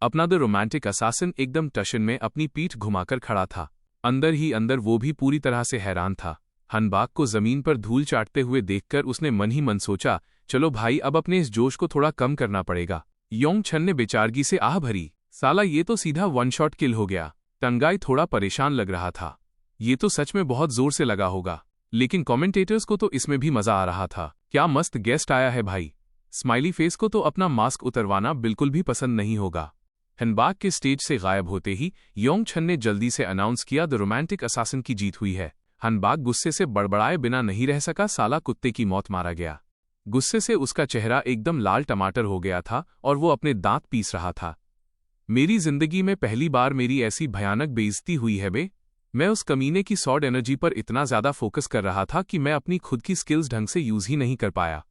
अपना the romantic assassin एकदम टशन में अपनी पीठ घुमाकर खड़ा था। अंदर ही अंदर वो भी पूरी तरह से हैरान था। हनबाक को जमीन पर धूल चाटते हुए देखकर उसने मन ही मन सोचा, चलो भाई अब अपने इस जोश को थोड़ा कम करना पड़ेगा। योंग छन ने बेचारगी से आह भरी, साला ये तो सीधा वन शॉट किल हो गया। टंगाई थोड़ा परेशान लग रहा था। ये तो सच में बहुत जोर से लगा होगा, लेकिन कमेंटेटर्स को तो इसमें भी मजा आ रहा था। क्या मस्त गेस्ट आया है भाई। स्माइली फेस को तो अपना मास्क उतरवाना बिल्कुल भी पसंद नहीं होगा। हनबाक के स्टेज से गायब होते ही योंग छन ने जल्दी से अनाउंस किया, द रोमांटिक असासिन की जीत हुई है। हनबाक गुस्से से बड़बड़ाए बिना नहीं रह सका, साला कुत्ते की मौत मारा गया। गुस्से से उसका चेहरा एकदम लाल टमाटर हो गया था और वो अपने दांत पीस रहा था। मेरी जिंदगी में पहली बार मेरी ऐसी भयानक बेइज्जती हुई है बे। मैं उस कमीने की सॉर्ड एनर्जी पर इतना ज्यादा फोकस कर रहा था कि मैं अपनी खुद की स्किल्स ढंग से यूज ही नहीं कर पाया।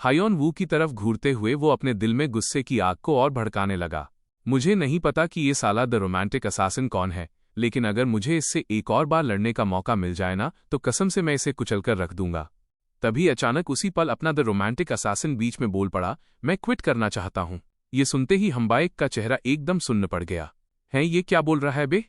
हायोन वू की तरफ घूरते हुए वो अपने दिल में गुस्से की आग को और भड़काने लगा। मुझे नहीं पता कि ये साला द रोमांटिक असासिन कौन है, लेकिन अगर मुझे इससे एक और बार लड़ने का मौका मिल जाए ना, तो कसम से मैं इसे कुचलकर रख दूंगा। तभी अचानक उसी पल अपना द रोमांटिक असासिन बीच में बोल पड़ा, मैं क्विट करना चाहता हूं। ये सुनते ही हम्बाएक का चेहरा एकदम सुन्न पड़ गया। हैं, ये क्या बोल रहा है बे?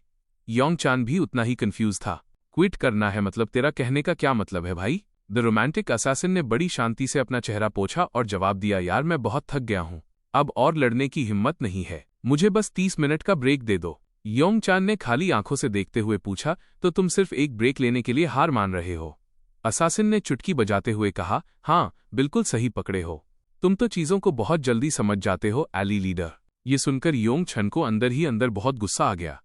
योंग चान भी उतना ही कंफ्यूज था। क्विट करना है मतलब तेरा कहने का क्या मतलब है भाई? द रोमांटिक असासिन ने बड़ी शांति से अपना चेहरा पोंछा और जवाब दिया, यार मैं बहुत थक गया हूं, अब और लड़ने की हिम्मत नहीं है, मुझे बस 30 मिनट का ब्रेक दे दो। योंग चान ने खाली आंखों से देखते हुए पूछा, तो तुम सिर्फ एक ब्रेक लेने के लिए हार मान रहे हो? असासिन ने चुटकी बजाते हुए कहा, हाँ बिल्कुल सही पकड़े हो, तुम तो चीजों को बहुत जल्दी समझ जाते हो एली लीडर। ये सुनकर योंग छन को अंदर ही अंदर बहुत गुस्सा आ गया।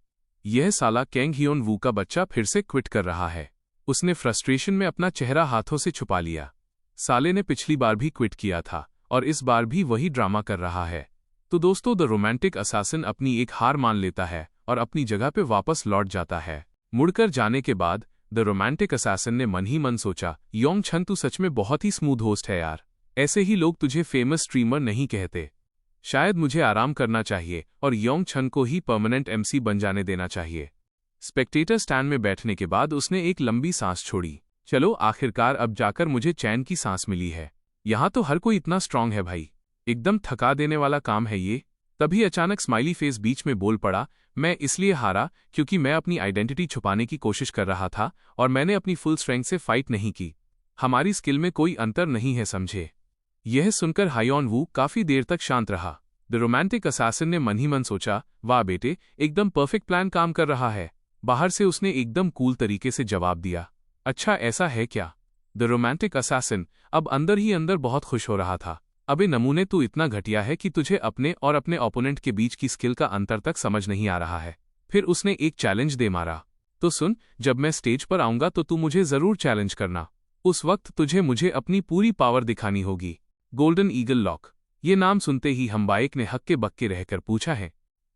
यह साला कैंग हियोन वू का बच्चा फिर से क्विट कर रहा है। उसने फ्रस्ट्रेशन में अपना चेहरा हाथों से छुपा लिया। साले ने पिछली बार भी क्विट किया था और इस बार भी वही ड्रामा कर रहा है। तो दोस्तों, द रोमांटिक असासिन अपनी एक हार मान लेता है और अपनी जगह पे वापस लौट जाता है। मुड़कर जाने के बाद द रोमांटिक असासिन ने मन ही मन सोचा, योंग छन तू सच में बहुत ही स्मूथ होस्ट है यार, ऐसे ही लोग तुझे फेमस स्ट्रीमर नहीं कहते। शायद मुझे आराम करना चाहिए और योंग छन को ही परमानेंट एमसी बन जाने देना चाहिए। स्पेक्टेटर स्टैंड में बैठने के बाद उसने एक लंबी सांस छोड़ी। चलो आखिरकार अब जाकर मुझे चैन की सांस मिली है। यहाँ तो हर कोई इतना स्ट्रांग है भाई, एकदम थका देने वाला काम है ये। तभी अचानक स्माइली फेस बीच में बोल पड़ा, मैं इसलिए हारा क्योंकि मैं अपनी आइडेंटिटी छुपाने की कोशिश कर रहा था और मैंने अपनी फुल स्ट्रेंथ से फाइट नहीं की। हमारी स्किल में कोई अंतर नहीं है, समझे? यह सुनकर हायोन वू काफी देर तक शांत रहा। द रोमांटिक असासिन ने मन ही मन सोचा, वाह बेटे, एकदम परफेक्ट प्लान काम कर रहा है। बाहर से उसने एकदम कूल तरीके से जवाब दिया, अच्छा ऐसा है क्या? द रोमांटिक असासिन अब अंदर ही अंदर बहुत खुश हो रहा था। अबे नमूने, तू इतना घटिया है कि तुझे अपने और अपने ओपोनेंट के बीच की स्किल का अंतर तक समझ नहीं आ रहा है। फिर उसने एक चैलेंज दे मारा, तो सुन, जब मैं स्टेज पर आऊंगा तो तू मुझे जरूर चैलेंज करना। उस वक्त तुझे मुझे अपनी पूरी पावर दिखानी होगी। Golden eagle lock. ये नाम सुनते ही हम्बाएक ने हक्के बक्के रहकर पूछा है।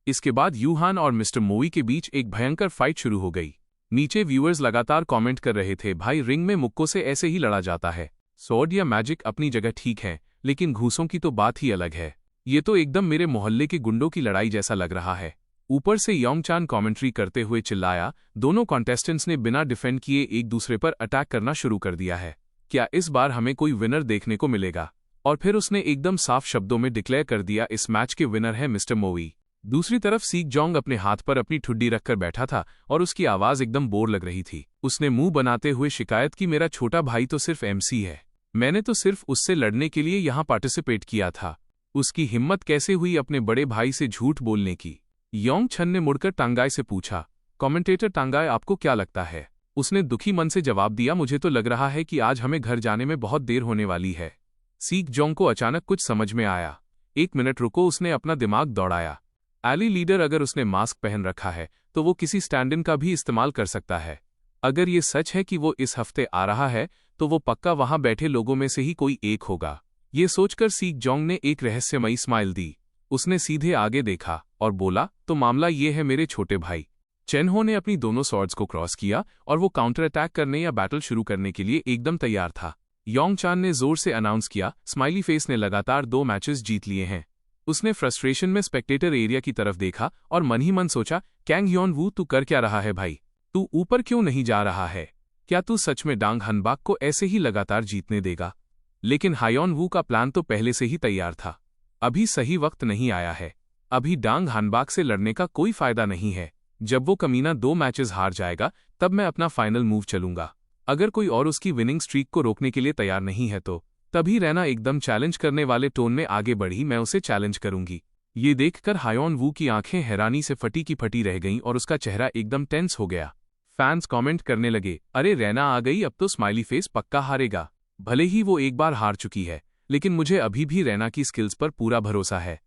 इसके बाद यूहान और मिस्टर मोई के बीच एक भयंकर फाइट शुरू हो गई। नीचे व्यूअर्स लगातार कमेंट कर रहे थे, भाई रिंग में मुक्कों से ऐसे ही लड़ा जाता है। स्वॉर्ड या मैजिक अपनी जगह ठीक है, लेकिन घूसों की तो बात ही अलग है। ये तो एकदम मेरे मोहल्ले के गुंडों की लड़ाई जैसा लग रहा है। ऊपर से योंग चान कमेंट्री करते हुए चिल्लाया, दोनों कॉन्टेस्टेंट्स ने बिना डिफेंड किए एक दूसरे पर अटैक करना शुरू कर दिया है। क्या इस बार हमें कोई विनर देखने को मिलेगा? और फिर उसने एकदम साफ शब्दों में डिक्लेयर कर दिया, इस मैच के विनर है मिस्टर मोई। दूसरी तरफ सीक जोंग अपने हाथ पर अपनी ठुड्डी रखकर बैठा था और उसकी आवाज एकदम बोर लग रही थी। उसने मुंह बनाते हुए शिकायत की, मेरा छोटा भाई तो सिर्फ एमसी है, मैंने तो सिर्फ उससे लड़ने के लिए यहाँ पार्टिसिपेट किया था। उसकी हिम्मत कैसे हुई अपने बड़े भाई से झूठ बोलने की? योंग छन ने मुड़कर टांगाई से पूछा, कमेंटेटर टांगाई आपको क्या लगता है? उसने दुखी मन से जवाब दिया, मुझे तो लग रहा है कि आज हमें घर जाने में बहुत देर होने वाली है। सीक जोंग को अचानक कुछ समझ में आया। एक मिनट रुको, उसने अपना दिमाग दौड़ाया। एली लीडर अगर उसने मास्क पहन रखा है तो वो किसी स्टैंड इन का भी इस्तेमाल कर सकता है। अगर ये सच है कि वो इस हफ्ते आ रहा है तो वो पक्का वहां बैठे लोगों में से ही कोई एक होगा। ये सोचकर सीक जोंग ने एक रहस्यमयी स्माइल दी। उसने सीधे आगे देखा और बोला, तो मामला ये है मेरे छोटे भाई। चेनहो ने अपनी दोनों स्वॉर्ड्स को क्रॉस किया और वो काउंटर अटैक करने या बैटल शुरू करने के लिए एकदम तैयार था। योंग चान ने जोर से अनाउंस किया, स्माइली फेस ने लगातार 2 मैचेस जीत लिए हैं। उसने फ्रस्ट्रेशन में स्पेक्टेटर एरिया की तरफ देखा और मन ही मन सोचा, कैंग हियोन वू तू कर क्या रहा है भाई? तू ऊपर क्यों नहीं जा रहा है? क्या तू सच में डांग हनबाक को ऐसे ही लगातार जीतने देगा? लेकिन हायोन वू का प्लान तो पहले से ही तैयार था। अभी सही वक्त नहीं आया है। अभी डांग हानबाक से लड़ने का कोई फायदा नहीं है। जब वो कमीना 2 मैचेस हार जाएगा तब मैं अपना फाइनल मूव चलूंगा। अगर कोई और उसकी विनिंग स्ट्रीक को रोकने के लिए तैयार नहीं है तो। तभी रैना एकदम चैलेंज करने वाले टोन में आगे बढ़ी, मैं उसे चैलेंज करूंगी। ये देखकर हायोन वू की आंखें हैरानी से फटी की फटी रह गईं और उसका चेहरा एकदम टेंस हो गया। फैंस कमेंट करने लगे, अरे रैना आ गई, अब तो स्माइली फेस पक्का हारेगा। भले ही वो एक बार हार चुकी है, लेकिन मुझे अभी भी रैना की स्किल्स पर पूरा भरोसा है।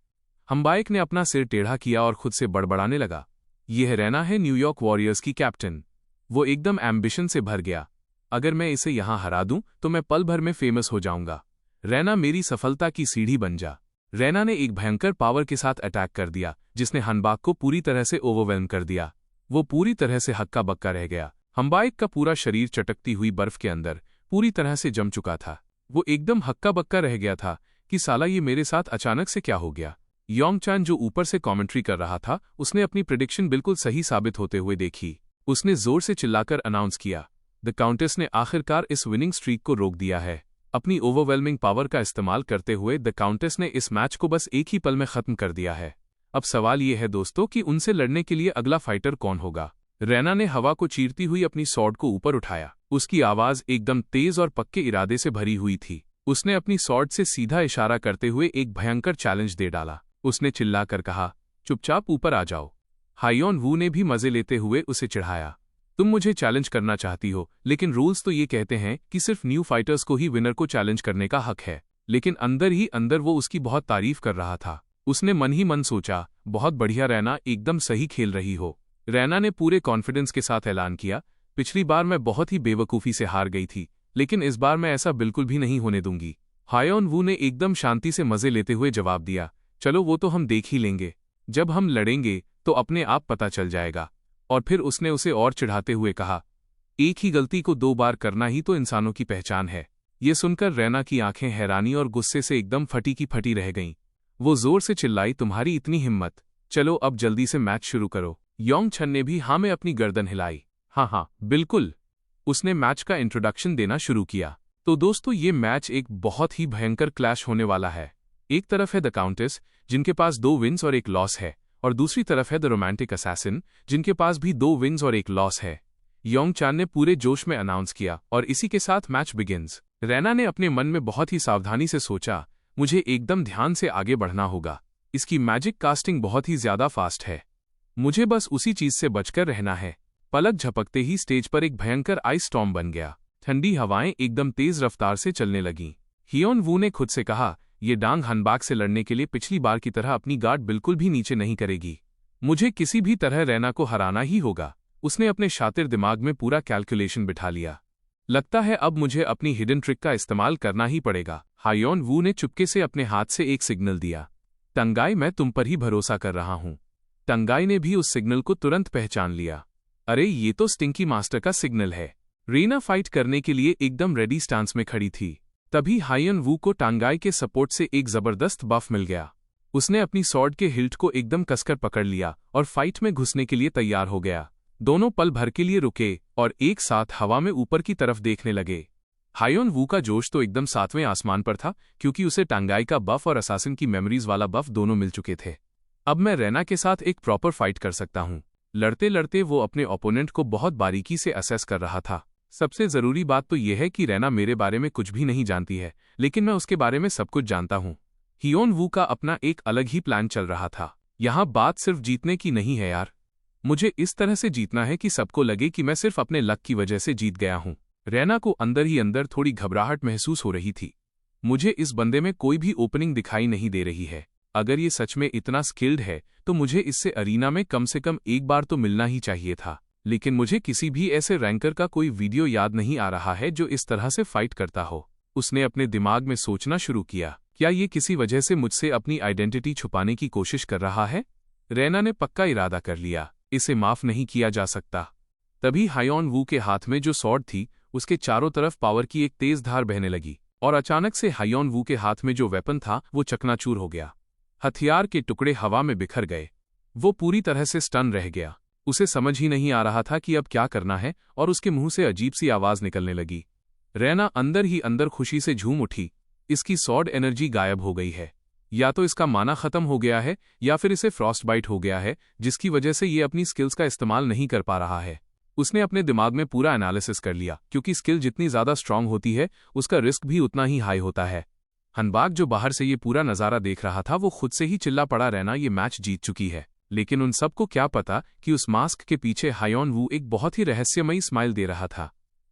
हम्बाइक ने अपना सिर टेढ़ा किया और खुद से बड़बड़ाने लगा, यह रैना है न्यूयॉर्क वॉरियर्स की कैप्टन। वो एकदम एम्बिशन से भर गया। अगर मैं इसे यहां हरा दूं तो मैं पल भर में फेमस हो जाऊंगा। रैना मेरी सफलता की सीढ़ी बन जा। रैना ने एक भयंकर पावर के साथ अटैक कर दिया जिसने हनबाक को पूरी तरह से ओवरवेल्म कर दिया। वो पूरी तरह से हक्का बक्का रह गया। हम्बाइक का पूरा शरीर चटकती हुई बर्फ के अंदर पूरी तरह से जम चुका था। वो एकदम हक्का बक्का रह गया था कि साला ये मेरे साथ अचानक से क्या हो गया। योंग चान जो ऊपर से कमेंट्री कर रहा था, उसने अपनी प्रेडिक्शन बिल्कुल सही साबित होते हुए देखी। उसने जोर से चिल्लाकर अनाउंस किया, द काउंटेस ने आखिरकार इस विनिंग स्ट्रीक को रोक दिया है। अपनी ओवरवेलमिंग पावर का इस्तेमाल करते हुए द काउंटेस ने इस मैच को बस एक ही पल में खत्म कर दिया है। अब सवाल ये है दोस्तों कि उनसे लड़ने के लिए अगला फाइटर कौन होगा। रैना ने हवा को चीरती हुई अपनी स्वॉर्ड को ऊपर उठाया। उसकी आवाज एकदम तेज और पक्के इरादे से भरी हुई थी। उसने अपनी स्वॉर्ड से सीधा इशारा करते हुए एक भयंकर चैलेंज दे डाला। उसने चिल्लाकर कहा, चुपचाप ऊपर आ जाओ। हायोन वू ने भी मजे लेते हुए उसे चिढ़ाया, तुम मुझे चैलेंज करना चाहती हो, लेकिन रूल्स तो ये कहते हैं कि सिर्फ न्यू फाइटर्स को ही विनर को चैलेंज करने का हक है। लेकिन अंदर ही अंदर वो उसकी बहुत तारीफ कर रहा था। उसने मन ही मन सोचा, बहुत बढ़िया रैना, एकदम सही खेल रही हो। रैना ने पूरे कॉन्फिडेंस के साथ ऐलान किया, पिछली बार मैं बहुत ही बेवकूफ़ी से हार गई थी, लेकिन इस बार मैं ऐसा बिल्कुल भी नहीं होने दूंगी। हायोन वू ने एकदम शांति से मजे लेते हुए जवाब दिया, चलो वो तो हम देख ही लेंगे। जब हम लड़ेंगे तो अपने आप पता चल जाएगा। और फिर उसने उसे और चिढ़ाते हुए कहा, एक ही गलती को 2 बार करना ही तो इंसानों की पहचान है। ये सुनकर रैना की आंखें हैरानी और गुस्से से एकदम फटी की फटी रह गईं। वो जोर से चिल्लाई, तुम्हारी इतनी हिम्मत, चलो अब जल्दी से मैच शुरू करो। योंग छन ने भी हाँ में अपनी गर्दन हिलाई, हाँ बिल्कुल। उसने मैच का इंट्रोडक्शन देना शुरू किया। तो दोस्तों, ये मैच एक बहुत ही भयंकर क्लैश होने वाला है। एक तरफ है द काउंटेस, जिनके पास 2 विन्स और 1 लॉस है, और दूसरी तरफ है द रोमांटिक असैसिन, जिनके पास भी 2 विन्स और 1 लॉस है। योंग चान ने पूरे जोश में अनाउंस किया और इसी के साथ मैच बिगिंस। रैना ने अपने मन में बहुत ही सावधानी से सोचा, मुझे एकदम ध्यान से आगे बढ़ना होगा। इसकी मैजिक कास्टिंग बहुत ही ज्यादा फास्ट है, मुझे बस उसी चीज से बचकर रहना है। पलक झपकते ही स्टेज पर एक भयंकर आइस स्टॉर्म बन गया। ठंडी हवाएं एकदम तेज रफ्तार से चलने लगीं। हियोन वू ने खुद से कहा, ये डांग हनबाक से लड़ने के लिए पिछली बार की तरह अपनी गार्ड बिल्कुल भी नीचे नहीं करेगी। मुझे किसी भी तरह रैना को हराना ही होगा। उसने अपने शातिर दिमाग में पूरा कैलकुलेशन बिठा लिया। लगता है अब मुझे अपनी हिडन ट्रिक का इस्तेमाल करना ही पड़ेगा। हायोन वू ने चुपके से अपने हाथ से एक सिग्नल दिया, टंगाई, मैं तुम पर ही भरोसा कर रहा हूं। टंगाई ने भी उस सिग्नल को तुरंत पहचान लिया। अरे ये तो स्टिंकी मास्टर का सिग्नल है। रीना फाइट करने के लिए एकदम रेडी स्टांस में खड़ी थी। तभी हायोन वू को टांगाई के सपोर्ट से एक जबरदस्त बफ मिल गया। उसने अपनी स्वॉर्ड के हिल्ट को एकदम कसकर पकड़ लिया और फाइट में घुसने के लिए तैयार हो गया। दोनों पल भर के लिए रुके और एक साथ हवा में ऊपर की तरफ देखने लगे। हायोन वू का जोश तो एकदम 7वें आसमान पर था, क्योंकि उसे टांगाई का बफ और असासिन की मेमोरीज वाला बफ दोनों मिल चुके थे। अब मैं रैना के साथ एक प्रॉपर फाइट कर सकता हूँ। लड़ते लड़ते वो अपने ओपोनेंट को बहुत बारीकी से असेस कर रहा था। सबसे जरूरी बात तो यह है कि रैना मेरे बारे में कुछ भी नहीं जानती है, लेकिन मैं उसके बारे में सब कुछ जानता हूँ। हियोन वू का अपना एक अलग ही प्लान चल रहा था। यहाँ बात सिर्फ जीतने की नहीं है यार, मुझे इस तरह से जीतना है कि सबको लगे कि मैं सिर्फ अपने लक की वजह से जीत गया हूँ। रैना को अंदर ही अंदर थोड़ी घबराहट महसूस हो रही थी। मुझे इस बंदे में कोई भी ओपनिंग दिखाई नहीं दे रही है। अगर ये सच में इतना स्किल्ड है तो मुझे इससे अरीना में कम से कम एक बार तो मिलना ही चाहिए था। लेकिन मुझे किसी भी ऐसे रैंकर का कोई वीडियो याद नहीं आ रहा है जो इस तरह से फाइट करता हो। उसने अपने दिमाग में सोचना शुरू किया, क्या ये किसी वजह से मुझसे अपनी आइडेंटिटी छुपाने की कोशिश कर रहा है? रैना ने पक्का इरादा कर लिया, इसे माफ नहीं किया जा सकता। तभी हायोन वू के हाथ में जो स्वॉर्ड थी, उसके चारों तरफ पावर की एक तेज धार बहने लगी और अचानक से हायोन वू के हाथ में जो वेपन था वो चकनाचूर हो गया। हथियार के टुकड़े हवा में बिखर गए। वो पूरी तरह से स्टन रह गया। उसे समझ ही नहीं आ रहा था कि अब क्या करना है और उसके मुंह से अजीब सी आवाज निकलने लगी। रैना अंदर ही अंदर खुशी से झूम उठी। इसकी स्वॉर्ड एनर्जी गायब हो गई है। या तो इसका माना खत्म हो गया है या फिर इसे फ्रॉस्ट बाइट हो गया है, जिसकी वजह से ये अपनी स्किल्स का इस्तेमाल नहीं कर पा रहा है। उसने अपने दिमाग में पूरा एनालिसिस कर लिया, क्योंकि स्किल जितनी ज्यादा स्ट्रांग होती है उसका रिस्क भी उतना ही हाई होता है। हनबाक जो बाहर से ये पूरा नज़ारा देख रहा था वो खुद से ही चिल्ला पड़ा, रहना ये मैच जीत चुकी है। लेकिन उन सबको क्या पता कि उस मास्क के पीछे हायोन वू एक बहुत ही रहस्यमयी स्माइल दे रहा था।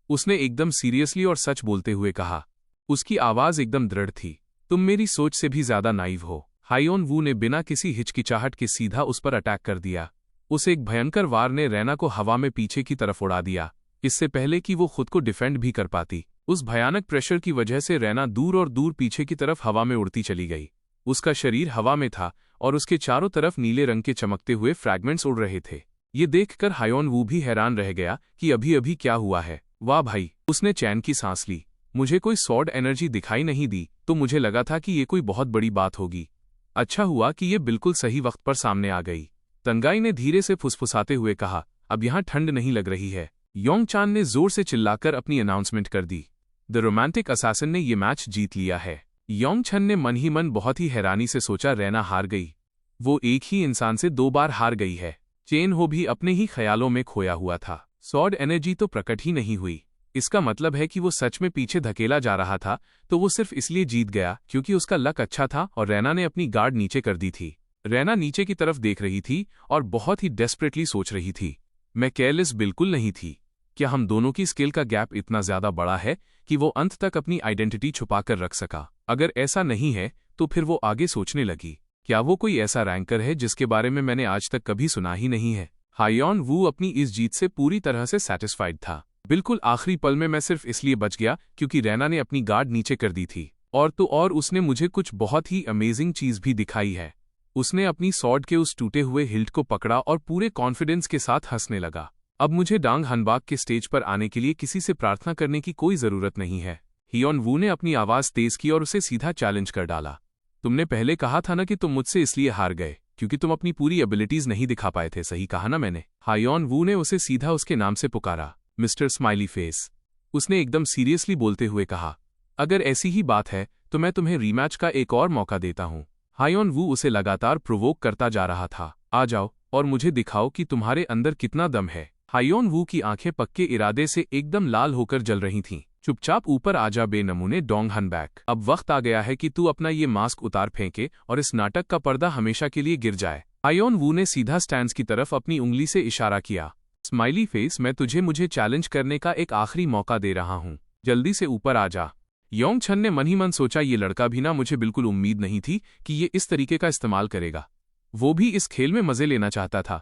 उसने एकदम सीरियसली और सच बोलते हुए कहा। उसकी आवाज एकदम दृढ़ थी, तुम मेरी सोच से भी ज्यादा नाइव हो। हायोन वू ने बिना किसी हिचकिचाहट के सीधा उस पर अटैक कर दिया। उस एक भयंकर वार ने रैना को हवा में पीछे की तरफ उड़ा दिया, इससे पहले कि वो खुद को डिफेंड भी कर पाती। उस भयानक प्रेशर की वजह से रैना दूर और दूर पीछे की तरफ हवा में उड़ती चली गई। उसका शरीर हवा में था और उसके चारों तरफ नीले रंग के चमकते हुए फ्रैगमेंट्स उड़ रहे थे। ये देखकर हायोन वू भी हैरान रह गया कि अभी अभी क्या हुआ है। वाह भाई, उसने चैन की सांस ली। मुझे कोई सॉर्ड एनर्जी दिखाई नहीं दी तो मुझे लगा था कि ये कोई बहुत बड़ी बात होगी। अच्छा हुआ कि ये बिल्कुल सही वक्त पर सामने आ गई। तंगाई ने धीरे से फुसफुसाते हुए कहा, अब यहाँ ठंड नहीं लग रही है। योंग चान ने जोर से चिल्लाकर अपनी अनाउंसमेंट कर दी, द रोमांटिक असैसिन ने ये मैच जीत लिया है। योंग छन ने मन ही मन बहुत ही हैरानी से सोचा, रैना हार गई। वो एक ही इंसान से 2 बार हार गई है। चेन हो भी अपने ही ख्यालों में खोया हुआ था। सॉर्ड एनर्जी तो प्रकट ही नहीं हुई। इसका मतलब है कि वो सच में पीछे धकेला जा रहा था, तो वो सिर्फ इसलिए जीत गया क्योंकि उसका लक अच्छा था और रैना ने अपनी गार्ड नीचे कर दी थी। रैना नीचे की तरफ देख रही थी और बहुत ही डेस्परेटली सोच रही थी, मैं केयरलेस बिल्कुल नहीं थी। क्या हम दोनों की स्किल का गैप इतना ज्यादा बड़ा है कि वो अंत तक अपनी आइडेंटिटी छुपाकर रख सका? अगर ऐसा नहीं है तो फिर वो आगे सोचने लगी, क्या वो कोई ऐसा रैंकर है जिसके बारे में मैंने आज तक कभी सुना ही नहीं है? हायोन वू अपनी इस जीत से पूरी तरह से सैटिस्फाइड था। बिल्कुल आखिरी पल में मैं सिर्फ इसलिए बच गया क्योंकि रैना ने अपनी गार्ड नीचे कर दी थी। और तो और उसने मुझे कुछ बहुत ही अमेजिंग चीज भी दिखाई है। उसने अपनी सॉर्ड के उस टूटे हुए हिल्ट को पकड़ा और पूरे कॉन्फिडेंस के साथ हंसने लगा। अब मुझे डांग हनबाक के स्टेज पर आने के लिए किसी से प्रार्थना करने की कोई जरूरत नहीं है। हियोन वू ने अपनी आवाज तेज की और उसे सीधा चैलेंज कर डाला, तुमने पहले कहा था ना कि तुम मुझसे इसलिए हार गए क्योंकि तुम अपनी पूरी एबिलिटीज नहीं दिखा पाए थे, सही कहा ना मैंने? हायोन वू ने उसे सीधा उसके नाम से पुकारा, मिस्टर स्माइली फेस। उसने एकदम सीरियसली बोलते हुए कहा, अगर ऐसी ही बात है तो मैं तुम्हें रीमैच का एक और मौका देता हूं। हायोन वू उसे लगातार प्रोवोक करता जा रहा था, आ जाओ और मुझे दिखाओ कि तुम्हारे अंदर कितना दम है। हायोन वू की आंखें पक्के इरादे से एकदम लाल होकर जल रही थीं। चुपचाप ऊपर आजा बेनमूने डोंग हनबैक, अब वक्त आ गया है कि तू अपना ये मास्क उतार फेंके और इस नाटक का पर्दा हमेशा के लिए गिर जाए। हायोन वू ने सीधा स्टैंड्स की तरफ अपनी उंगली से इशारा किया, स्माइली फेस, मैं तुझे मुझे चैलेंज करने का एक आखिरी मौका दे रहा हूँ, जल्दी से ऊपर आ जा। योंग छन ने मन ही मन सोचा, ये लड़का भी ना, मुझे बिल्कुल उम्मीद नहीं थी कि ये इस तरीके का इस्तेमाल करेगा। वो भी इस खेल में मजे लेना चाहता था।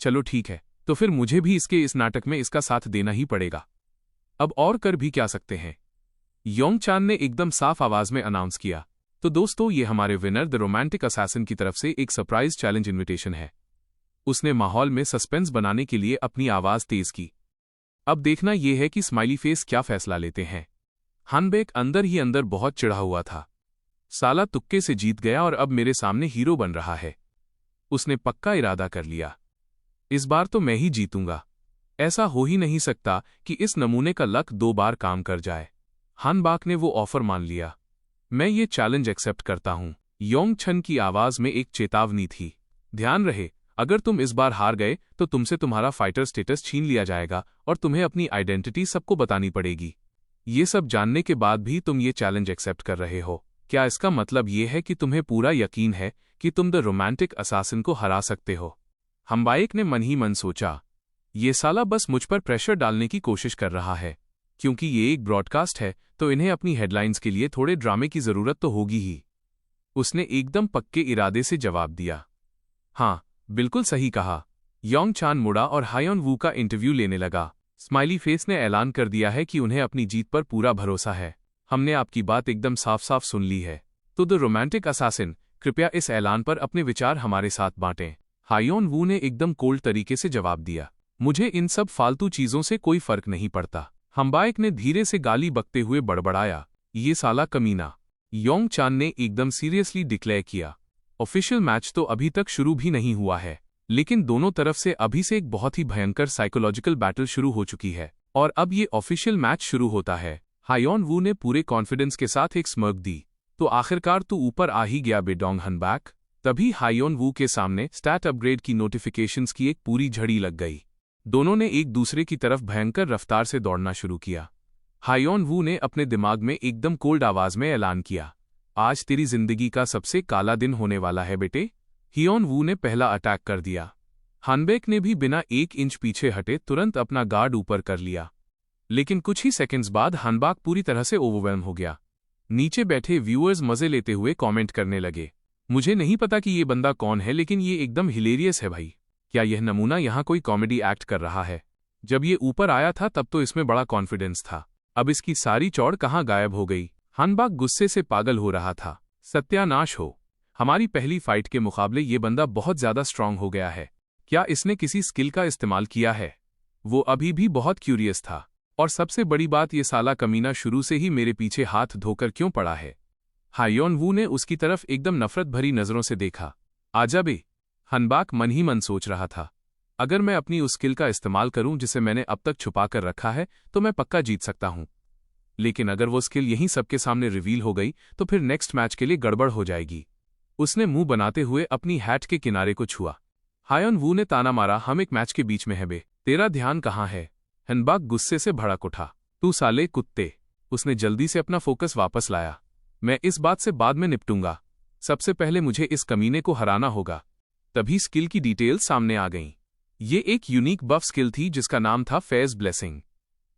चलो ठीक है, तो फिर मुझे भी इस नाटक में इसका साथ देना ही पड़ेगा। अब और कर भी क्या सकते हैं? योंग चान ने एकदम साफ आवाज में अनाउंस किया। तो दोस्तों, ये हमारे विनर द रोमांटिक असैसिन की तरफ से एक सरप्राइज चैलेंज इन्विटेशन है। उसने माहौल में सस्पेंस बनाने के लिए अपनी आवाज तेज की। अब देखना यह है कि स्माइली फेस क्या फैसला लेते हैं। हनबैक अंदर ही अंदर बहुत चिढ़ा हुआ था। साला तुक्के से जीत गया और अब मेरे सामने हीरो बन रहा है। उसने पक्का इरादा कर लिया, इस बार तो मैं ही जीतूंगा। ऐसा हो ही नहीं सकता कि इस नमूने का लक 2 बार काम कर जाए। हनबाक ने वो ऑफर मान लिया, मैं ये चैलेंज एक्सेप्ट करता हूं। योंग छन की आवाज में एक चेतावनी थी, ध्यान रहे, अगर तुम इस बार हार गए तो तुमसे तुम्हारा फाइटर स्टेटस छीन लिया जाएगा और तुम्हें अपनी आइडेंटिटी सबको बतानी पड़ेगी। ये सब जानने के बाद भी तुम ये चैलेंज एक्सेप्ट कर रहे हो, क्या इसका मतलब ये है कि तुम्हें पूरा यकीन है कि तुम द रोमांटिक असैसिन को हरा सकते हो? हनबाक ने मन ही मन सोचा, ये साला बस मुझ पर प्रेशर डालने की कोशिश कर रहा है। क्योंकि ये एक ब्रॉडकास्ट है तो इन्हें अपनी हेडलाइंस के लिए थोड़े ड्रामे की जरूरत तो होगी ही। उसने एकदम पक्के इरादे से जवाब दिया, हाँ बिल्कुल सही कहा। योंग चान मुड़ा और हायोन वू का इंटरव्यू लेने लगा। स्माइली फेस ने ऐलान कर दिया है कि उन्हें अपनी जीत पर पूरा भरोसा है। हमने आपकी बात एकदम साफ साफ सुन ली है। तो द रोमांटिक असैसिन, कृपया इस ऐलान पर अपने विचार हमारे साथ बांटें। हायोन वू ने एकदम कोल्ड तरीके से जवाब दिया, मुझे इन सब फालतू चीजों से कोई फर्क नहीं पड़ता। हनबाक ने धीरे से गाली बकते हुए बड़बड़ाया, ये साला कमीना। योंग चान ने एकदम सीरियसली डिक्लेयर किया, ऑफिशियल मैच तो अभी तक शुरू भी नहीं हुआ है, लेकिन दोनों तरफ से अभी से एक बहुत ही भयंकर साइकोलॉजिकल बैटल शुरू हो चुकी है और अब ये ऑफिशियल मैच शुरू होता है। हायोन वू ने पूरे कॉन्फिडेंस के साथ एक स्मर्क दी, तो आखिरकार तू ऊपर आ ही गया बे डोंग हनबाक। तभी हायोन वू के सामने स्टैट अपग्रेड की नोटिफिकेशंस की एक पूरी झड़ी लग गई। दोनों ने एक दूसरे की तरफ भयंकर रफ्तार से दौड़ना शुरू किया। हायोन वू ने अपने दिमाग में एकदम कोल्ड आवाज में ऐलान किया, आज तेरी जिंदगी का सबसे काला दिन होने वाला है बेटे। हियोन वू ने पहला अटैक कर दिया। हानबेक ने भी बिना 1 इंच पीछे हटे तुरंत अपना गार्ड ऊपर कर लिया। लेकिन कुछ ही सेकंड्स बाद हानबाक पूरी तरह से ओवरवेल्म हो गया। नीचे बैठे व्यूअर्स मजे लेते हुए कमेंट करने लगे, मुझे नहीं पता कि ये बंदा कौन है, लेकिन ये एकदम हिलेरियस है भाई। क्या यह नमूना यहाँ कोई कॉमेडी एक्ट कर रहा है? जब ये ऊपर आया था तब तो इसमें बड़ा कॉन्फिडेंस था, अब इसकी सारी चौड़ कहाँ गायब हो गई? हानबाक गुस्से से पागल हो रहा था। सत्यानाश हो, हमारी पहली फाइट के मुकाबले ये बंदा बहुत ज्यादा स्ट्रांग हो गया है। क्या इसने किसी स्किल का इस्तेमाल किया है? वो अभी भी बहुत क्यूरियस था। और सबसे बड़ी बात, ये साला कमीना शुरू से ही मेरे पीछे हाथ धोकर क्यों पड़ा है? हायोन वू ने उसकी तरफ एकदम नफरत भरी नजरों से देखा। आजा बे, हनबाक मन ही मन सोच रहा था। अगर मैं अपनी उस स्किल का इस्तेमाल करूं जिसे मैंने अब तक छुपा कर रखा है तो मैं पक्का जीत सकता हूं। लेकिन अगर वो स्किल यहीं सबके सामने रिवील हो गई तो फिर नेक्स्ट मैच के लिए गड़बड़ हो जाएगी। उसने मुंह बनाते हुए अपनी हैट के किनारे को छुआ। हायोन वू ने ताना मारा, हम एक मैच के बीच में है बे, तेरा ध्यान कहाँ है? हनबाक गुस्से से भड़क उठा, तू साले कुत्ते। उसने जल्दी से अपना फोकस वापस लाया। मैं इस बात से बाद में निपटूंगा, सबसे पहले मुझे इस कमीने को हराना होगा। तभी स्किल की डिटेल्स सामने आ गईं। ये एक यूनिक बफ स्किल थी जिसका नाम था फेज ब्लेसिंग।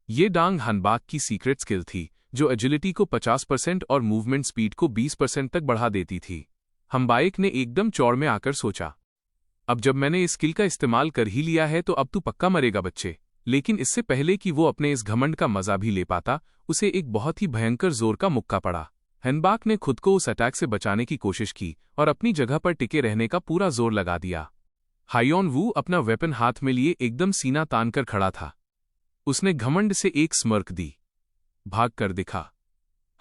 ये डांग हनबाक की सीक्रेट स्किल थी जो एजिलिटी को 50% और मूवमेंट स्पीड को 20% तक बढ़ा देती थी। हम्बाइक ने एकदम चौड़ में आकर सोचा, अब जब मैंने इस स्किल का इस्तेमाल कर ही लिया है तो अब तू पक्का मरेगा बच्चे। लेकिन इससे पहले कि वो अपने इस घमंड का मजा भी ले पाता, उसे एक बहुत ही भयंकर जोर का मुक्का पड़ा। हनबाक ने खुद को उस अटैक से बचाने की कोशिश की और अपनी जगह पर टिके रहने का पूरा जोर लगा दिया। हायोन वू अपना वेपन हाथ में लिए एकदम सीना तान कर खड़ा था। उसने घमंड से एक स्मर्क दी, भाग कर दिखा।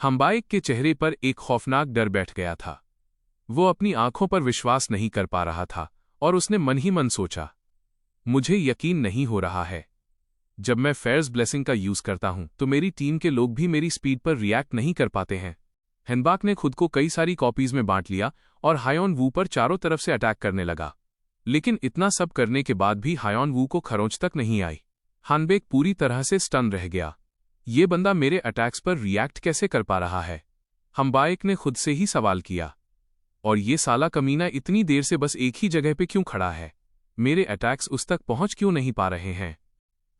हम्बाइक के चेहरे पर एक खौफनाक डर बैठ गया था। वो अपनी आंखों पर विश्वास नहीं कर पा रहा था और उसने मन ही मन सोचा, मुझे यकीन नहीं हो रहा है। जब मैं फेयर्स ब्लेसिंग का यूज करता हूं तो मेरी टीम के लोग भी मेरी स्पीड पर रिएक्ट नहीं कर पाते हैं। हनबाक ने खुद को कई सारी कॉपीज में बांट लिया और हायोन वू पर चारों तरफ से अटैक करने लगा। लेकिन इतना सब करने के बाद भी हायोन वू को खरोंच तक नहीं आई। हानबेक पूरी तरह से स्टन रह गया। ये बंदा मेरे अटैक्स पर रिएक्ट कैसे कर पा रहा है? हम्बाइक ने खुद से ही सवाल किया। और ये साला कमीना इतनी देर से बस एक ही जगह पे क्यों खड़ा है? मेरे अटैक्स उस तक पहुंच क्यों नहीं पा रहे हैं?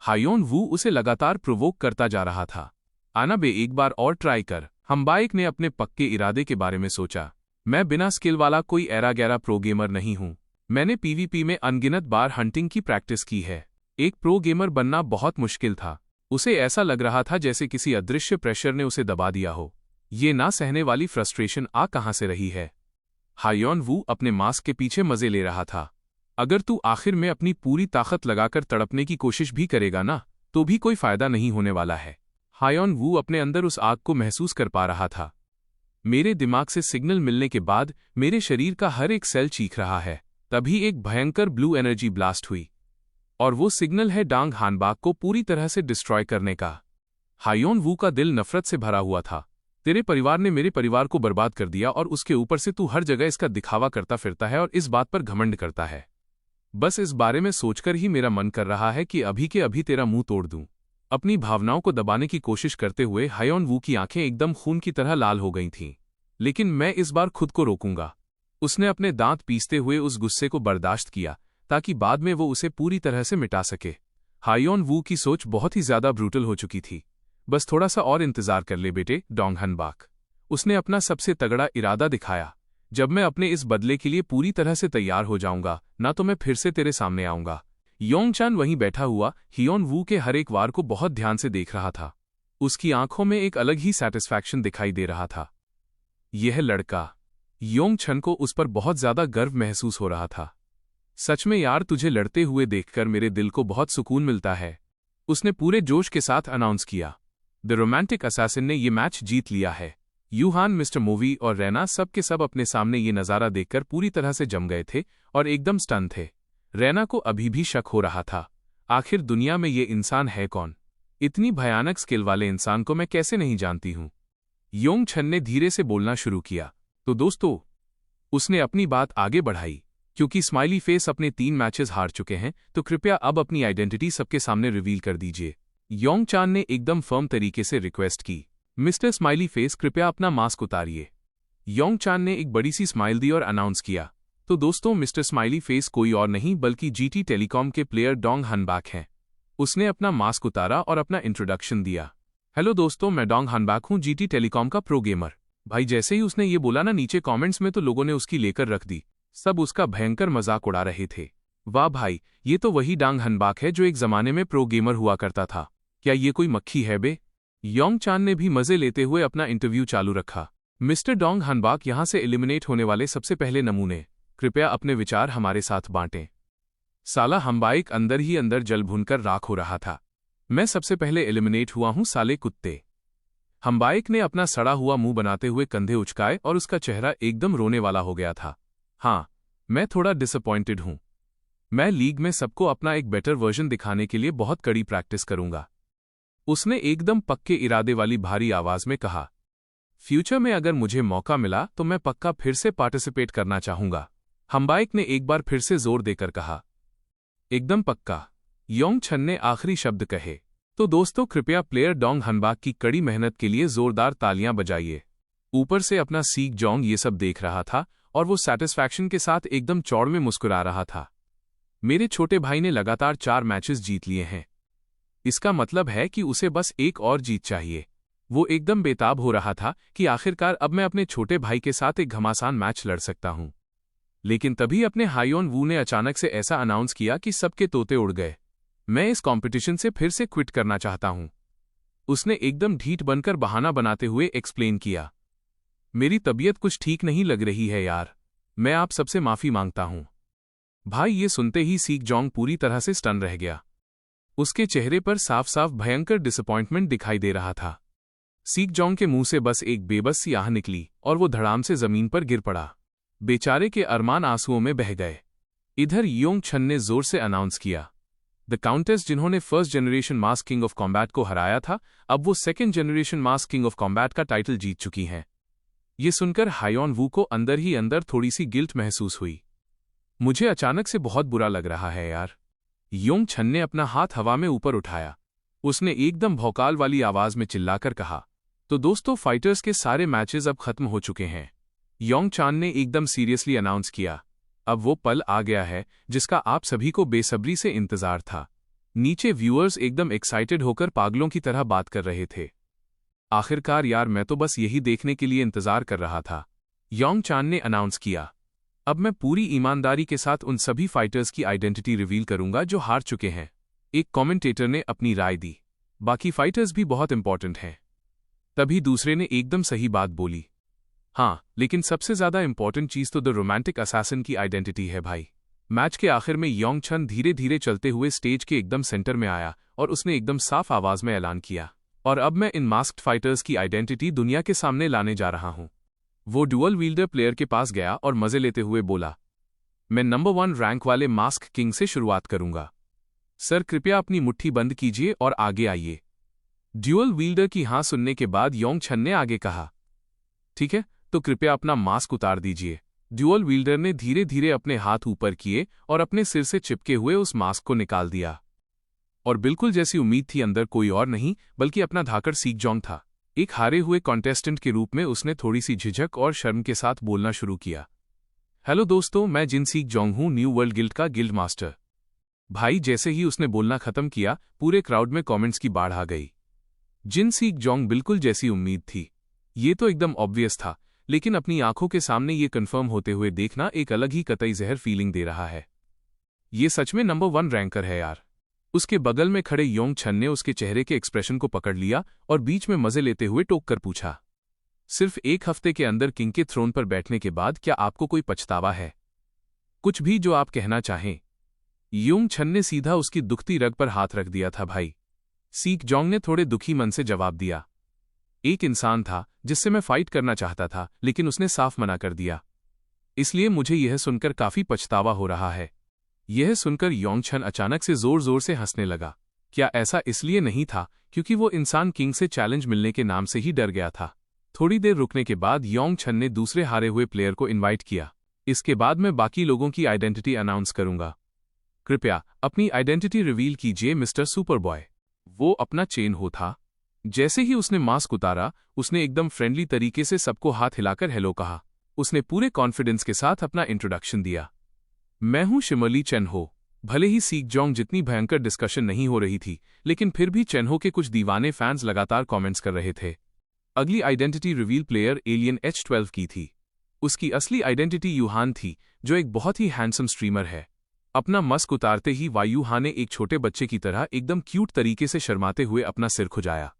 हायोन वू उसे लगातार प्रोवोक करता जा रहा था। आना बे, एक बार और ट्राई कर। हम्बाइक ने अपने पक्के इरादे के बारे में सोचा। मैं बिना स्किल वाला कोई एरा गैरा प्रो गेमर नहीं हूं। मैंने पीवीपी में अनगिनत बार हंटिंग की प्रैक्टिस की है। एक प्रो गेमर बनना बहुत मुश्किल था। उसे ऐसा लग रहा था जैसे किसी अदृश्य प्रेशर ने उसे दबा दिया हो। ये ना सहने वाली फ्रस्ट्रेशन आ कहां से रही है? हायोन वू अपने मास्क के पीछे मजे ले रहा था। अगर तू आखिर में अपनी पूरी ताकत लगाकर तड़पने की कोशिश भी करेगा ना, तो भी कोई फायदा नहीं होने वाला है। हायोन वू अपने अंदर उस आग को महसूस कर पा रहा था। मेरे दिमाग से सिग्नल मिलने के बाद मेरे शरीर का हर एक सेल चीख रहा है। तभी एक भयंकर ब्लू एनर्जी ब्लास्ट हुई और वो सिग्नल है डांग हानबाक को पूरी तरह से डिस्ट्रॉय करने का। हायोन वू का दिल नफरत से भरा हुआ था। तेरे परिवार ने मेरे परिवार को बर्बाद कर दिया और उसके ऊपर से तू हर जगह इसका दिखावा करता फिरता है और इस बात पर घमंड करता है। बस इस बारे में सोचकर ही मेरा मन कर रहा है कि अभी के अभी तेरा मुंह तोड़ दूं। अपनी भावनाओं को दबाने की कोशिश करते हुए हायोन वू की आंखें एकदम खून की तरह लाल हो गई थीं। लेकिन मैं इस बार खुद को रोकूंगा। उसने अपने दांत पीसते हुए उस गुस्से को बर्दाश्त किया ताकि बाद में वो उसे पूरी तरह से मिटा सके। हायोन वू की सोच बहुत ही ज्यादा ब्रूटल हो चुकी थी। बस थोड़ा सा और इंतजार कर ले बेटे डोंग हनबाक। उसने अपना सबसे तगड़ा इरादा दिखाया। जब मैं अपने इस बदले के लिए पूरी तरह से तैयार हो जाऊंगा ना तो मैं फिर से तेरे सामने आऊंगा। योंगचान वहीं बैठा हुआ हियोन वू के हर एक वार को बहुत ध्यान से देख रहा था। उसकी आंखों में एक अलग ही सैटिस्फैक्शन दिखाई दे रहा था। यह लड़का योंगचन को उस पर बहुत ज्यादा गर्व महसूस हो रहा था। सच में यार, तुझे लड़ते हुए देखकर मेरे दिल को बहुत सुकून मिलता है, उसने पूरे जोश के साथ अनाउंस किया। द रोमांटिक असैसिन ने ये मैच जीत लिया है। यूहान, मिस्टर मूवी और रैना सब के सब अपने सामने ये नज़ारा देखकर पूरी तरह से जम गए थे और एकदम स्टन थे। रैना को अभी भी शक हो रहा था, आखिर दुनिया में ये इंसान है कौन? इतनी भयानक स्किल वाले इंसान को मैं कैसे नहीं जानती हूं? योंग छन ने धीरे से बोलना शुरू किया। तो दोस्तों, उसने अपनी बात आगे बढ़ाई, क्योंकि स्माइली फेस अपने 3 मैचेस हार चुके हैं, तो कृपया अब अपनी आइडेंटिटी सबके सामने रिवील कर दीजिए। योंग चान ने एकदम फर्म तरीके से रिक्वेस्ट की। मिस्टर स्माइली फेस, कृपया अपना मास्क उतारिए। योंग चान ने एक बड़ी सी स्माइल दी और अनाउंस किया। तो दोस्तों, मिस्टर स्माइली फेस कोई और नहीं बल्कि जीटी टेलीकॉम के प्लेयर डोंग हनबैक हैं। उसने अपना मास्क उतारा और अपना इंट्रोडक्शन दिया। हेलो दोस्तों, मैं डोंग हनबैक हूं, जीटी टेलीकॉम का प्रो गेमर। भाई जैसे ही उसने ये बोला ना, नीचे कमेंट्स में तो लोगों ने उसकी लेकर रख दी। सब उसका भयंकर मजाक उड़ा रहे थे। वाह भाई, ये तो वही डोंग हनबैक है जो एक जमाने में प्रो गेमर हुआ करता था। क्या ये कोई मक्खी है बे? योंग चान ने भी मजे लेते हुए अपना इंटरव्यू चालू रखा। मिस्टर डोंग हनबैक, यहां से एलिमिनेट होने वाले सबसे पहले नमूने, कृपया अपने विचार हमारे साथ बांटें। साला हम्बाइक अंदर ही अंदर जल भुनकर राख हो रहा था। मैं सबसे पहले एलिमिनेट हुआ हूं साले कुत्ते। हम्बाइक ने अपना सड़ा हुआ मुंह बनाते हुए कंधे उचकाए और उसका चेहरा एकदम रोने वाला हो गया था। हाँ, मैं थोड़ा डिसअपॉइंटेड हूं। मैं लीग में सबको अपना एक बेटर वर्जन दिखाने के लिए बहुत कड़ी प्रैक्टिस करूंगा। उसने एकदम पक्के इरादे वाली भारी आवाज में कहा। फ्यूचर में अगर मुझे मौका मिला तो मैं पक्का फिर से पार्टिसिपेट करना चाहूंगा। हम्बाइक ने एक बार फिर से जोर देकर कहा। एकदम पक्का, योंग छन ने आखिरी शब्द कहे। तो दोस्तों, कृपया प्लेयर डोंग हनबैक की कड़ी मेहनत के लिए जोरदार तालियां बजाइए। ऊपर से अपना सीक जोंग ये सब देख रहा था और वो सैटिस्फैक्शन के साथ एकदम चौड़ में मुस्कुरा रहा था। मेरे छोटे भाई ने लगातार 4 मैचेस जीत लिए हैं। इसका मतलब है कि उसे बस एक और जीत चाहिए। वो एकदम बेताब हो रहा था कि आखिरकार अब मैं अपने छोटे भाई के साथ एक घमासान मैच लड़ सकता हूं। लेकिन तभी अपने हायोन वू ने अचानक से ऐसा अनाउंस किया कि सबके तोते उड़ गए। मैं इस कॉम्पिटिशन से फिर से क्विट करना चाहता हूं। उसने एकदम ढीठ बनकर बहाना बनाते हुए एक्सप्लेन किया। मेरी तबीयत कुछ ठीक नहीं लग रही है यार, मैं आप सबसे माफी मांगता हूं। भाई ये सुनते ही सीक जोंग पूरी तरह से स्टन रह गया। उसके चेहरे पर साफ साफ भयंकर डिसअपॉइंटमेंट दिखाई दे रहा था। सीक जोंग के मुंह से बस एक बेबस सी आह निकली और वो धड़ाम से जमीन पर गिर पड़ा। बेचारे के अरमान आंसुओं में बह गए। इधर योंग छन ने जोर से अनाउंस किया। द काउंटेस, जिन्होंने first generation mask king of combat को हराया था, अब वो second generation mask king of combat का टाइटल जीत चुकी हैं। ये सुनकर हायोन वू को अंदर ही अंदर थोड़ी सी गिल्ट महसूस हुई। मुझे अचानक से बहुत बुरा लग रहा है यार। योंग छन ने अपना हाथ हवा में ऊपर उठाया। उसने एकदम भौकाल वाली आवाज में चिल्लाकर कहा। तो दोस्तों, फाइटर्स के सारे मैचेस अब खत्म हो चुके हैं। योंग चान ने एकदम सीरियसली अनाउंस किया। अब वो पल आ गया है जिसका आप सभी को बेसब्री से इंतजार था। नीचे व्यूअर्स एकदम एक्साइटेड होकर पागलों की तरह बात कर रहे थे। आखिरकार यार, मैं तो बस यही देखने के लिए इंतजार कर रहा था। योंग चान ने अनाउंस किया। अब मैं पूरी ईमानदारी के साथ उन सभी फाइटर्स की आइडेंटिटी रिवील करूंगा जो हार चुके हैं। एक कमेंटेटर ने अपनी राय दी। बाकी फाइटर्स भी बहुत इंपॉर्टेंट हैं। तभी दूसरे ने एकदम सही बात बोली। हाँ, लेकिन सबसे ज्यादा इंपॉर्टेंट चीज तो द रोमांटिक असैसिन की आइडेंटिटी है भाई। मैच के आखिर में योंग छन धीरे धीरे चलते हुए स्टेज के एकदम सेंटर में आया और उसने एकदम साफ आवाज में ऐलान किया। और अब मैं इन मास्क्ड फाइटर्स की आइडेंटिटी दुनिया के सामने लाने जा रहा हूं। वो डुअल वील्डर प्लेयर के पास गया और मजे लेते हुए बोला। मैं नंबर 1 रैंक वाले मास्क किंग से शुरुआत करूंगा। सर, कृपया अपनी मुट्ठी बंद कीजिए और आगे आइए। ड्यूअल वील्डर की हां सुनने के बाद योंग छन ने आगे कहा। ठीक है, तो कृपया अपना मास्क उतार दीजिए। ड्यूअल वील्डर ने धीरे धीरे अपने हाथ ऊपर किए और अपने सिर से चिपके हुए उस मास्क को निकाल दिया। और बिल्कुल जैसी उम्मीद थी, अंदर कोई और नहीं बल्कि अपना धाकड़ सीक जोंग था। एक हारे हुए कॉन्टेस्टेंट के रूप में उसने थोड़ी सी झिझक और शर्म के साथ बोलना शुरू किया। हेलो दोस्तों, मैं जिन सीक जोंग हूं, न्यू वर्ल्ड गिल्ड का गिल्ड मास्टर। भाई जैसे ही उसने बोलना खत्म किया, पूरे क्राउड में कमेंट्स की बाढ़ आ गई। जिन सीक जोंग बिल्कुल जैसी उम्मीद थी। ये तो एकदम ऑब्वियस था, लेकिन अपनी आंखों के सामने ये कंफर्म होते हुए देखना एक अलग ही कतई जहर फीलिंग दे रहा है। ये सच में नंबर 1 रैंकर है यार। उसके बगल में खड़े योंग छन ने उसके चेहरे के एक्सप्रेशन को पकड़ लिया और बीच में मजे लेते हुए टोक कर पूछा। सिर्फ एक हफ्ते के अंदर किंग के थ्रोन पर बैठने के बाद क्या आपको कोई पछतावा है? कुछ भी जो आप कहना चाहें। योंग छन ने सीधा उसकी दुखती रग पर हाथ रख दिया था। भाई, सीक जोंग ने थोड़े दुखी मन से जवाब दिया। एक इंसान था जिससे मैं फाइट करना चाहता था, लेकिन उसने साफ मना कर दिया। इसलिए मुझे यह सुनकर काफी पछतावा हो रहा है। यह सुनकर योंग छन अचानक से जोर जोर से हंसने लगा। क्या ऐसा इसलिए नहीं था क्योंकि वो इंसान किंग से चैलेंज मिलने के नाम से ही डर गया था? थोड़ी देर रुकने के बाद योंग छन ने दूसरे हारे हुए प्लेयर को इनवाइट किया। इसके बाद मैं बाकी लोगों की आइडेंटिटी अनाउंस करूंगा। कृपया अपनी आइडेंटिटी रिवील कीजिए मिस्टर सुपरबॉय। वो अपना चेन हो था। जैसे ही उसने मास्क उतारा, उसने एकदम फ्रेंडली तरीके से सबको हाथ हिलाकर हेलो कहा। उसने पूरे कॉन्फिडेंस के साथ अपना इंट्रोडक्शन दिया। मैं हूं शिमरली चेनहो। भले ही सीक जोंग जितनी भयंकर डिस्कशन नहीं हो रही थी, लेकिन फिर भी चेनहो के कुछ दीवाने फैंस लगातार कमेंट्स कर रहे थे। अगली identity reveal player alien H12 की थी। उसकी असली आइडेंटिटी यूहान थी, जो एक बहुत ही हैंडसम स्ट्रीमर है। अपना मस्क उतारते ही वायूहा ने एक छोटे बच्चे की तरह एकदम क्यूट तरीके से शर्माते हुए अपना सिर खुजाया।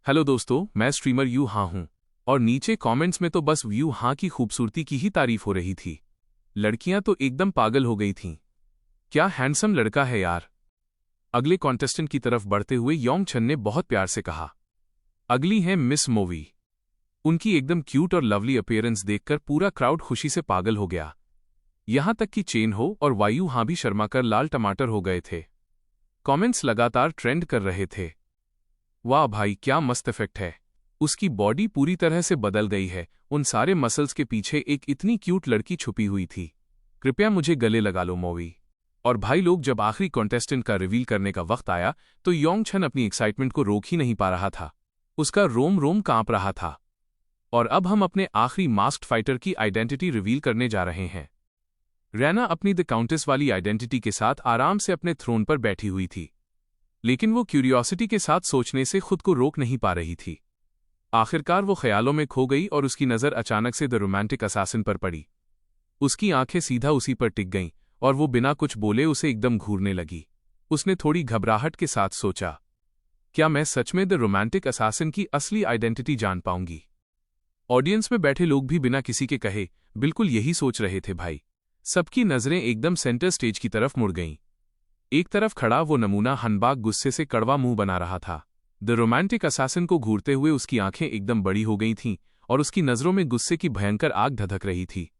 हेलो दोस्तों, मैं स्ट्रीमर यूहा हूं। और नीचे कमेंट्स में तो बस यूहा की खूबसूरती की ही तारीफ हो रही थी। लड़कियां तो एकदम पागल हो गई थीं। क्या हैंडसम लड़का है यार। अगले कॉन्टेस्टेंट की तरफ बढ़ते हुए योंग छन ने बहुत प्यार से कहा। अगली है मिस मोवी। उनकी एकदम क्यूट और लवली अपीयरेंस देखकर पूरा क्राउड खुशी से पागल हो गया। यहां तक कि चेनहो और वायूहा भी शर्माकर लाल टमाटर हो गए थे। कमेंट्स लगातार ट्रेंड कर रहे थे। वाह भाई, क्या मस्त इफेक्ट है। उसकी बॉडी पूरी तरह से बदल गई है। उन सारे मसल्स के पीछे एक इतनी क्यूट लड़की छुपी हुई थी। कृपया मुझे गले लगा लो मूवी। और भाई लोग, जब आखिरी कॉन्टेस्टेंट का रिवील करने का वक्त आया तो योंग छन अपनी एक्साइटमेंट को रोक ही नहीं पा रहा था। उसका रोम रोम कांप रहा था। और अब हम अपने आखिरी मास्क्ड फाइटर की आइडेंटिटी रिवील करने जा रहे हैं। रैना अपनी द काउंटेस वाली आइडेंटिटी के साथ आराम से अपने थ्रोन पर बैठी हुई थी, लेकिन वो क्यूरियोसिटी के साथ सोचने से खुद को रोक नहीं पा रही थी। आखिरकार वो ख्यालों में खो गई और उसकी नज़र अचानक से द रोमांटिक असासिन पर पड़ी। उसकी आंखें सीधा उसी पर टिक गईं और वो बिना कुछ बोले उसे एकदम घूरने लगी। उसने थोड़ी घबराहट के साथ सोचा, क्या मैं सच में द रोमांटिक असासिन की असली आइडेंटिटी जान पाऊंगी? ऑडियंस में बैठे लोग भी बिना किसी के कहे बिल्कुल यही सोच रहे थे भाई। सबकी नजरें एकदम सेंटर स्टेज की तरफ मुड़ गईं। एक तरफ खड़ा वो नमूना हनबाग गुस्से से कड़वा मुंह बना रहा था। द रोमांटिक असासिन को घूरते हुए उसकी आंखें एकदम बड़ी हो गई थीं और उसकी नजरों में गुस्से की भयंकर आग धधक रही थी।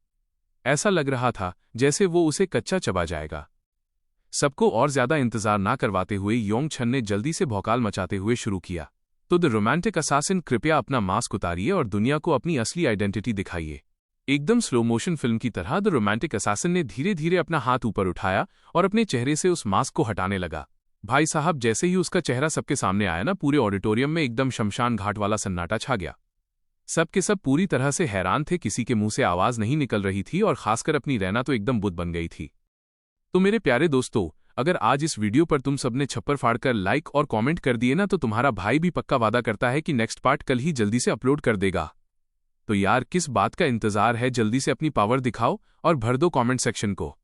ऐसा लग रहा था जैसे वो उसे कच्चा चबा जाएगा। सबको और ज्यादा इंतजार ना करवाते हुए योंग छन ने जल्दी से भौकाल मचाते हुए शुरू किया, तो द रोमांटिक असासिन, कृपया अपना मास्क उतारिए और दुनिया को अपनी असली आइडेंटिटी दिखाइए। एकदम स्लो मोशन फिल्म की तरह द रोमांटिक असासिन ने धीरे धीरे अपना हाथ ऊपर उठाया और अपने चेहरे से उस मास्क को हटाने लगा। भाई साहब, जैसे ही उसका चेहरा सबके सामने आया ना, पूरे ऑडिटोरियम में एकदम शमशान घाट वाला सन्नाटा छा गया। सब के सब पूरी तरह से हैरान थे। किसी के मुंह से आवाज नहीं निकल रही थी और खासकर अपनी रैना तो एकदम बुत बन गई थी। तो मेरे प्यारे दोस्तों, अगर आज इस वीडियो पर तुम सबने छप्पर फाड़कर लाइक और कमेंट कर दिए ना, तो तुम्हारा भाई भी पक्का वादा करता है कि नेक्स्ट पार्ट कल ही जल्दी से अपलोड कर देगा। तो यार, किस बात का इंतजार है? जल्दी से अपनी पावर दिखाओ और भर दो कमेंट सेक्शन को।